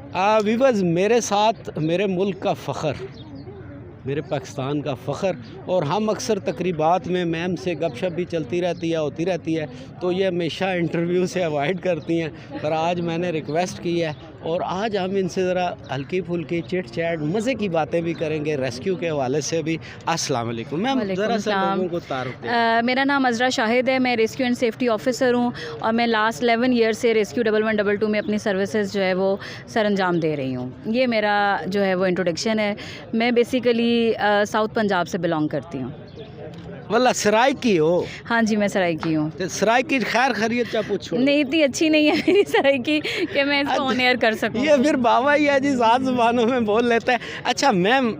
Viewers, मेरे साथ मेरे मुल्क का फ़ख्र, मेरे पाकिस्तान का फ़ख्र, और हम अक्सर तकरीबात में मैम से गपशप भी चलती रहती है, होती रहती है, तो ये हमेशा इंटरव्यू से अवॉइड करती हैं। पर आज मैंने रिक्वेस्ट की है और आज हम इनसे ज़रा हल्की फुल्की चिट चैट मज़े की बातें भी करेंगे, रेस्क्यू के हवाले से भी। अस्सलाम वालेकुम मैम, ज़रा सा लोगों को तारुफ दें। मेरा नाम अज़रा शाहिद है, मैं रेस्क्यू एंड सेफ्टी ऑफ़िसर हूँ और मैं लास्ट 11 ईयर से रेस्क्यू 1122 में अपनी सर्विसेज जो है वो सरअंजाम दे रही हूँ। ये मेरा जो है वो इंट्रोडक्शन है। मैं बेसिकली साउथ पंजाब से बिलोंग करती हूँ। वल्ला सराय की हो? हाँ जी, मैं सराय की हूँ। तो सराय की खैर खैरियत क्या पूछो? नहीं, इतनी अच्छी नहीं है मेरी सराय की कि मैं इसको ऑन एयर कर सकूँ। ये फिर बाबा ही है जी, 7 ज़ुबानों में बोल लेता है। अच्छा मैम,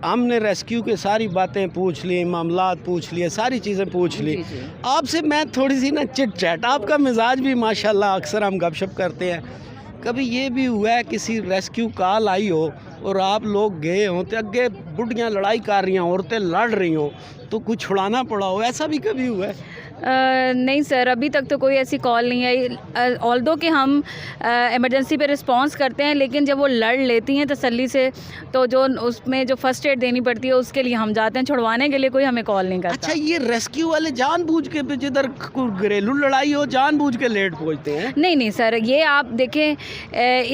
हमने रेस्क्यू के सारी बातें पूछ ली, मामलात पूछ लिए, सारी चीज़ें पूछ ली। आपसे मैं थोड़ी सी ना चिट चैट, आपका मिजाज भी माशाल्लाह, अक्सर हम गपशप करते हैं। कभी ये भी हुआ है किसी रेस्क्यू कॉल आई हो और आप लोग गए हों तो अगे बुढ़ियाँ लड़ाई कर रही हों, औरतें लड़ रही हों, तो कुछ छुड़ाना पड़ा हो, ऐसा भी कभी हुआ है? नहीं सर, अभी तक तो कोई ऐसी कॉल नहीं आई। ऑल्दो कि हम इमरजेंसी पे रिस्पांस करते हैं, लेकिन जब वो लड़ लेती हैं तसल्ली से, तो जो उसमें जो फर्स्ट एड देनी पड़ती है उसके लिए हम जाते हैं। छुड़वाने के लिए कोई हमें कॉल नहीं करता। अच्छा, ये रेस्क्यू वाले जानबूझ के जिधर घरेलू लड़ाई हो जानबूझ के लेट पहुँचते हैं? नहीं नहीं सर, ये आप देखें,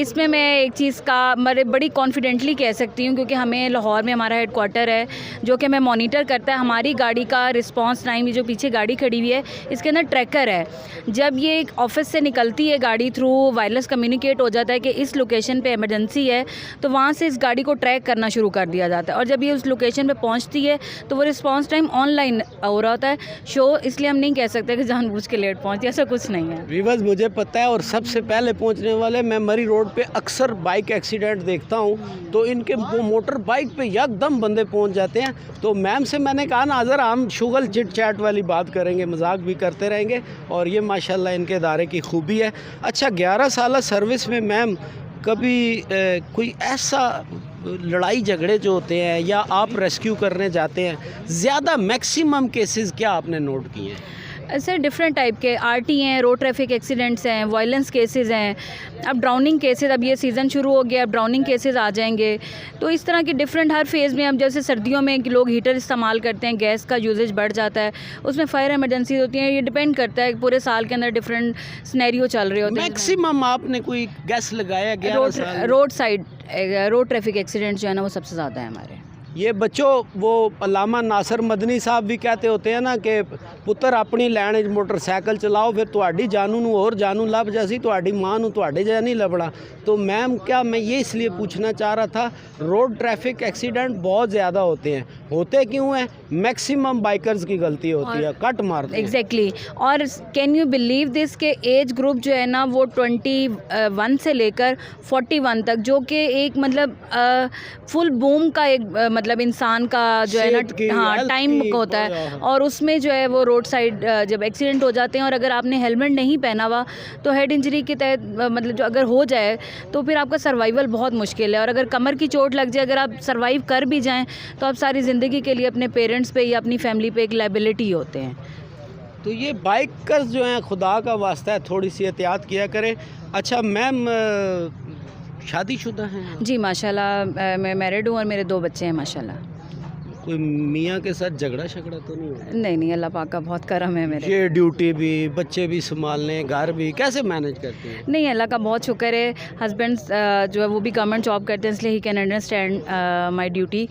इसमें मैं एक चीज़ का बड़ी कॉन्फिडेंटली कह सकती हूँ, क्योंकि हमें लाहौर में हमारा हेडक्वार्टर है जो कि हमें मॉनिटर करता है। हमारी गाड़ी का रिस्पांस टाइम, ये जो पीछे गाड़ी खड़ी हुई है इसके अंदर ट्रैकर है। जब ये एक ऑफिस से निकलती है गाड़ी, थ्रू वायरलेस कम्युनिकेट हो जाता है कि इस लोकेशन पे इमरजेंसी है, तो वहाँ से इस गाड़ी को ट्रैक करना शुरू कर दिया जाता है। और जब ये उस लोकेशन पे पहुँचती है तो वो रिस्पांस टाइम ऑनलाइन हो रहा होता है शो, इसलिए हम नहीं कह सकते कि जानबूझ के लेट पहुँचती, ऐसा कुछ नहीं है। वीवर्स, मुझे पता है, और सबसे पहले पहुँचने वाले मैं मरी रोड पे अक्सर बाइक एक्सीडेंट देखता हूँ, तो इनके वो मोटर बाइक पे यकदम बंदे पहुँच जाते हैं। तो मैम से मैंने कहा ना, ज़रा हम शुगल चिट चैट वाली बात करेंगे, मजाक भी करते रहेंगे, और ये माशाल्लाह इनके इदारे की खूबी है। अच्छा, 11 साल सर्विस में मैम कभी कोई ऐसा लड़ाई झगड़े जो होते हैं या आप रेस्क्यू करने जाते हैं, ज़्यादा मैक्सिमम केसेस क्या आपने नोट किए हैं? ऐसे डिफरेंट टाइप के आरटी हैं, रोड ट्रैफिक एक्सीडेंट्स हैं, वायलेंस केसेस हैं, अब ड्राउनिंग केसेस, अब ये सीज़न शुरू हो गया, अब ड्राउनिंग केसेस आ जाएंगे। तो इस तरह के डिफरेंट हर फेज़ में, अब जैसे सर्दियों में लोग हीटर इस्तेमाल करते हैं, गैस का यूजेज बढ़ जाता है, उसमें फायर इमरजेंसी होती है। ये डिपेंड करता है, पूरे साल के अंदर डिफरेंट सिनेरियो चल रहे होते हैं। मैक्सिमम आपने कोई गैस लगाया? Road side road traffic accident जो है ना, वो सबसे ज़्यादा है हमारे। ये बच्चों, वो अल्लामा नासिर मदनी साहब भी कहते होते हैं ना कि पुत्र अपनी लैन मोटरसाइकिल चलाओ, फिर तुहाडी जानू नूं और जानू लभ जासी, तुहाडी मां नूं तुहाडे जिहा नहीं लभना। तो मैम, क्या मैं ये इसलिए पूछना चाह रहा था, रोड ट्रैफिक एक्सीडेंट बहुत ज़्यादा होते हैं, होते क्यों हैं? मैक्सिमम बाइकर्स की गलती होती है, कट मारते हैं। एग्जैक्टली। और कैन यू बिलीव दिस के एज ग्रुप जो है ना, वो 21 से लेकर 41 तक, जो कि एक मतलब फुल बूम का एक मतलब इंसान का जो है ना, हाँ, टाइम होता है। और उसमें जो है वो रोड साइड जब एक्सीडेंट हो जाते हैं, और अगर आपने हेलमेट नहीं पहना हुआ तो हेड इंजरी के तहत मतलब जो अगर हो जाए तो फिर आपका सर्वाइवल बहुत मुश्किल है। और अगर कमर की चोट लग जाए, अगर आप सर्वाइव कर भी जाएं, तो आप सारी ज़िंदगी के लिए अपने पेरेंट्स पे या अपनी फैमिली पे एक लायबिलिटी होते हैं। तो ये बाइकर्स जो हैं, खुदा का वास्ता है, थोड़ी सी एहतियात किया करें। अच्छा मैम, शादीशुदा हैं? जी माशाल्लाह, मैं मैरिड हूँ और मेरे 2 बच्चे हैं माशाल्लाह। कोई मियाँ के साथ झगड़ा शगड़ा तो नहीं हुआ? नहीं, अल्लाह पाक का बहुत करम है मेरे। ये ड्यूटी भी, बच्चे भी संभालने, घर भी, कैसे मैनेज करते हैं? नहीं, अल्लाह का बहुत शुक्र है। हस्बैंड जो है वो भी गवर्नमेंट जॉब करते हैं, इसलिए he can understand my duty.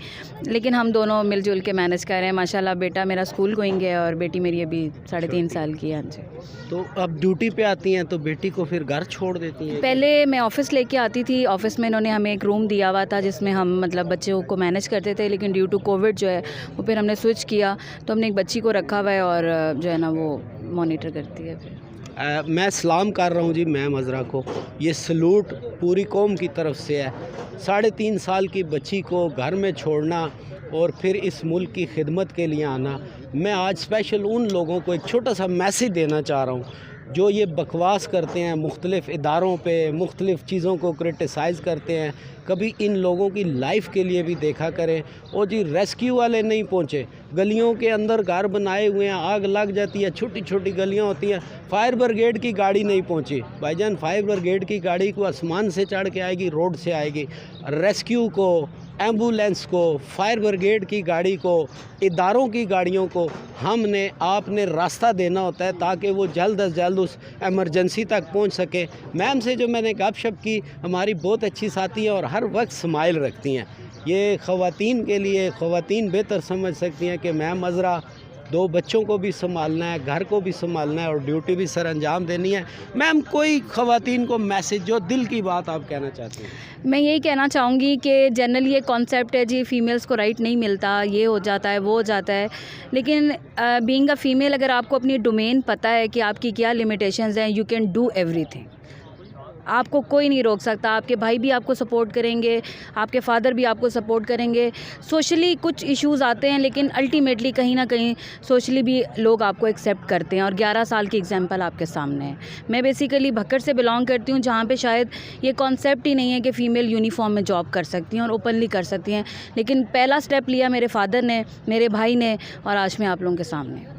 लेकिन हम दोनों मिलजुल के मैनेज कर रहे हैं माशाल्लाह। बेटा मेरा स्कूल गोइंग है और बेटी मेरी अभी 3.5 साल की है। हाँ जी। तो अब ड्यूटी पे आती हैं तो बेटी को फिर घर छोड़ देती हैं? पहले मैं ऑफ़िस लेके आती थी, ऑफ़िस में इन्होंने हमें एक रूम दिया हुआ था जिसमें हम मतलब बच्चों को मैनेज करते थे, लेकिन ड्यू टू कोविड जो है वो फिर हमने स्विच किया, तो हमने एक बच्ची को रखा हुआ है और जो है ना वो मॉनिटर करती है फिर। मैं सलाम कर रहा हूँ जी मैम अज़रा को, ये सलूट पूरी कौम की तरफ से है। 3.5 साल की बच्ची को घर में छोड़ना और फिर इस मुल्क की खिदमत के लिए आना। मैं आज स्पेशल उन लोगों को एक छोटा सा मैसेज देना चाह रहा हूँ जो ये बकवास करते हैं, मुख्तलिफ़ इदारों पे मुख्तलिफ़ चीज़ों को क्रिटिसाइज़ करते हैं। कभी इन लोगों की लाइफ के लिए भी देखा करें। और जी रेस्क्यू वाले नहीं पहुँचे, गलियों के अंदर घर बनाए हुए हैं, आग लग जाती है, छोटी छोटी गलियां होती हैं, फायर ब्रिगेड की गाड़ी नहीं पहुंची। भाईजान फायर ब्रिगेड की गाड़ी को आसमान से चढ़ के आएगी, रोड से आएगी। रेस्क्यू को, एम्बुलेंस को, फायर ब्रिगेड की गाड़ी को, इदारों की गाड़ियों को हमने आपने रास्ता देना होता है ताकि वो जल्द अज जल्द उस एमरजेंसी तक पहुंच सके। मैम से जो मैंने गपशप की, हमारी बहुत अच्छी साथी है और हर वक्त स्माइल रखती हैं। ये ख़वातीन के लिए, ख़वातीन बेहतर समझ सकती हैं कि मैम अज़रा 2 बच्चों को भी संभालना है, घर को भी संभालना है और ड्यूटी भी सर अंजाम देनी है। मैम कोई ख़वातीन को मैसेज, जो दिल की बात आप कहना चाहती हैं? मैं यही कहना चाहूँगी कि जनरली ये कॉन्सेप्ट है जी फ़ीमेल्स को राइट नहीं मिलता, ये हो जाता है, वो हो जाता है, लेकिन बीइंग अ फ़ीमेल अगर आपको अपनी डोमेन पता है कि आपकी क्या लिमिटेशंस हैं, यू कैन डू एवरीथिंग। आपको कोई नहीं रोक सकता। आपके भाई भी आपको सपोर्ट करेंगे, आपके फादर भी आपको सपोर्ट करेंगे। सोशली कुछ इश्यूज़ आते हैं लेकिन अल्टीमेटली कहीं ना कहीं सोशली भी लोग आपको एक्सेप्ट करते हैं और 11 साल की एग्जांपल आपके सामने है। मैं बेसिकली भक्कर से बिलोंग करती हूँ जहाँ पे शायद ये कॉन्सेप्ट ही नहीं है कि फ़ीमेल यूनिफॉर्म में जॉब कर सकती हैं और ओपनली कर सकती हैं, लेकिन पहला स्टेप लिया मेरे फादर ने, मेरे भाई ने, और आज मैं आप लोगों के सामने हूँ।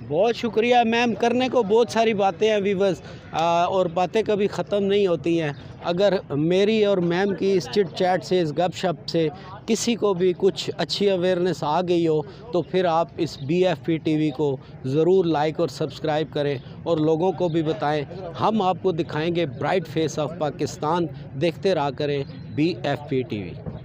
बहुत शुक्रिया मैम। करने को बहुत सारी बातें हैं व्यूअर्स, और बातें कभी ख़त्म नहीं होती हैं। अगर मेरी और मैम की इस चिट चैट से, इस गपशप से किसी को भी कुछ अच्छी अवेयरनेस आ गई हो तो फिर आप इस BFP TV को ज़रूर लाइक और सब्सक्राइब करें और लोगों को भी बताएं। हम आपको दिखाएंगे ब्राइट फेस ऑफ पाकिस्तान। देखते रहा करें BFP TV।